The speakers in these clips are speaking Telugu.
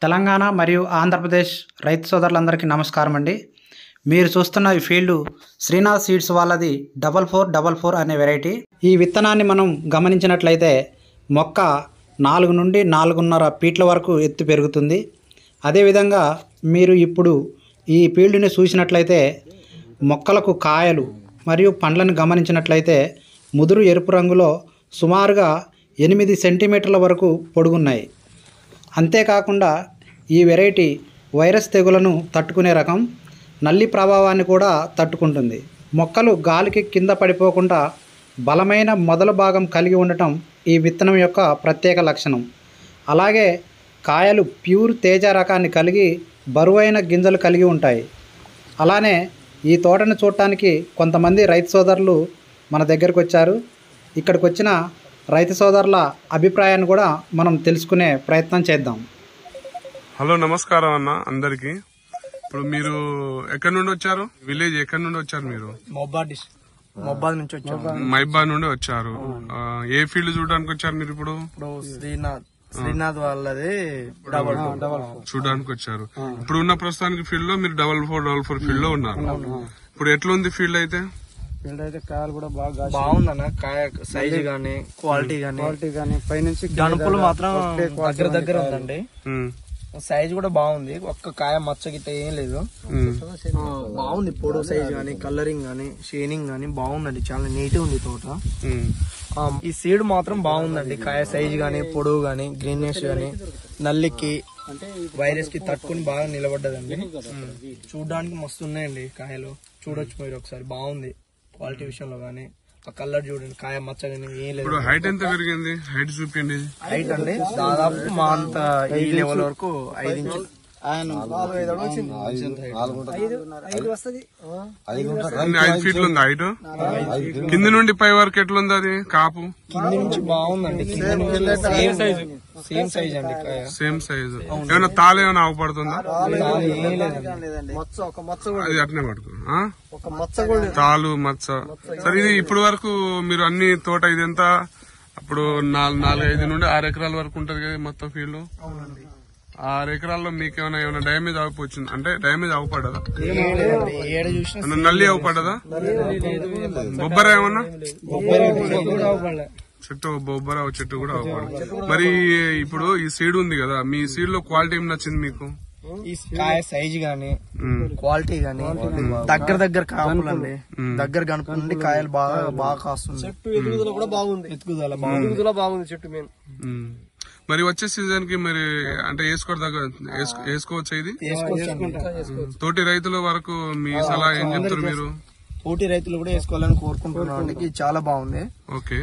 తెలంగాణ మరియు ఆంధ్రప్రదేశ్ రైతు సోదరులందరికీ నమస్కారం అండి. మీరు చూస్తున్న ఈ ఫీల్డ్ శ్రీనాథ్ సీడ్స్ వాళ్ళది 4444 అనే వెరైటీ. ఈ విత్తనాన్ని మనం గమనించినట్లయితే మొక్క 4 నుండి 4.5 ఫీట్ల వరకు ఎత్తు పెరుగుతుంది. అదేవిధంగా మీరు ఇప్పుడు ఈ ఫీల్డ్ని చూసినట్లయితే మొక్కలకు కాయలు మరియు పండ్లను గమనించినట్లయితే ముదురు ఎరుపు రంగులో సుమారుగా 8 సెంటీమీటర్ల వరకు పొడుగున్నాయి. అంతేకాకుండా ఈ వెరైటీ వైరస్ తెగులను తట్టుకునే రకం, నల్లి ప్రభావాన్ని కూడా తట్టుకుంటుంది. మొక్కలు గాలికి కింద పడిపోకుండా బలమైన మొదల భాగం కలిగి ఉండటం ఈ విత్తనం యొక్క ప్రత్యేక లక్షణం. అలాగే కాయలు ప్యూర్ తేజ రకాన్ని కలిగి బరువైన గింజలు కలిగి ఉంటాయి. అలానే ఈ తోటను చూడటానికి కొంతమంది రైతు సోదరులు మన దగ్గరకు వచ్చారు. ఇక్కడికి వచ్చిన రైతు సోదరుల అభిప్రాయాన్ని కూడా మనం తెలుసుకునే ప్రయత్నం చేద్దాం. హలో, నమస్కారం అన్న అందరికి. ఇప్పుడు మీరు ఎక్కడి నుండి వచ్చారు? విలేజ్ ఎక్కడి నుండి వచ్చారు మీరు? మొబ్బాద్ నుంచి వచ్చారు. మైబాద్ నుండి వచ్చారు. ఏ ఫీల్డ్ చూడడానికి వచ్చారు మీరు? ఇప్పుడు శ్రీనాథ్ వాళ్ళది చూడడానికి వచ్చారు. ఇప్పుడు ఉన్న ప్రస్తుతానికి ఫీల్డ్ లో మీరు 4444 ఫీల్డ్ లో ఉన్నారు. ఇప్పుడు ఎట్లుంది ఫీల్డ్ అయితే? ఫీల్డ్ అయితే కాయలు కూడా బాగుందన్న. కాయ సైజ్ గానీ క్వాలిటీ గానీ పైనుంచి గణపులు మాత్రం దగ్గర ఉందండి. సైజ్ కూడా బాగుంది. ఒక్క కాయ మచ్చ గిట్ట ఏం లేదు. బాగుంది. పొడవు సైజ్ గానీ, కలరింగ్ గానీ, షేనింగ్ గానీ బాగుందండి. చాలా నీట్ ఉంది తోట. ఈ సీడ్ మాత్రం బాగుందండి. కాయ సైజ్ గానీ, పొడవు గానీ, గ్రీన్నెస్ గానీ, నల్లికి వైరస్ కి తట్టుకుని బాగా నిలబడ్డదండి. చూడడానికి మస్తు ఉన్నాయండి కాయలు. చూడొచ్చు మీరు ఒకసారి. బాగుంది క్వాలిటీ విషయంలో గానీ. ఆ కలర్ చూడండి, కాయ మచ్చ గానీ ఏం లేదు. ఇప్పుడు హైట్ ఎంత పెరిగింది? హైట్ చూపించండి. హైట్ అండి దాదాపు మా అంత ఈ లెవెల్ వరకు 5 ఇంచులు. 5 ఫీట్లు ఉంది హైట్. కింది నుండి పై వరకు ఎట్లుంది అది కాపు? కింది నుంచి బాగుందండి. సేమ్ సైజ్ అండి. Same size. ఏమైనా తాళ ఏమైనా అవపడుతుందా? అది అట్నే పడుతుంది. తాలు మచ్చ. సరే, ఇది ఇప్పుడు వరకు మీరు అన్ని తోట ఇదంత అప్పుడు 4-5 నుండి 6 ఎకరాల వరకు ఉంటది కదా మొత్తం ఫీల్డ్. 6 ఎకరాల్లో మీకు ఏమైనా డ్యామేజ్ అవపొచ్చింది? అంటే డ్యామేజ్ అవపడదా? నల్లి అవపడదా? బొబ్బర ఏమన్నా? చెట్టు బొబ్బర చెట్టు కూడా అవపడదు. మరి ఇప్పుడు ఈ సీడ్ ఉంది కదా, మీ సీడ్ లో క్వాలిటీ ఏం నచ్చింది మీకు? ఈ కాయ సైజ్ గానీ, క్వాలిటీ గానీ, దగ్గర కాపులండి. దగ్గర కనుపుండి కాయలు బాగా కాస్తుంది. చెట్టు ఎదుగుదల కూడా బాగుంది. ఎదుగుదల బాగుంది చెట్టు మీద. మరి వచ్చే సీజన్ కి మరి అంటే వేసుకోవచ్చా ఇది? తోటి రైతుల వరకు మీ సలహా ఏం చెప్తారు మీరు? తోటి రైతులు కూడా వేసుకోవాలని కోరుకుంటున్నాం. ఇది చాలా బాగుంది. ఓకే,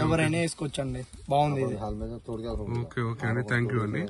ఎవరైనా వేసుకోవచ్చండి. బాగుంది. ఓకే అండి, థ్యాంక్ యూ అండి.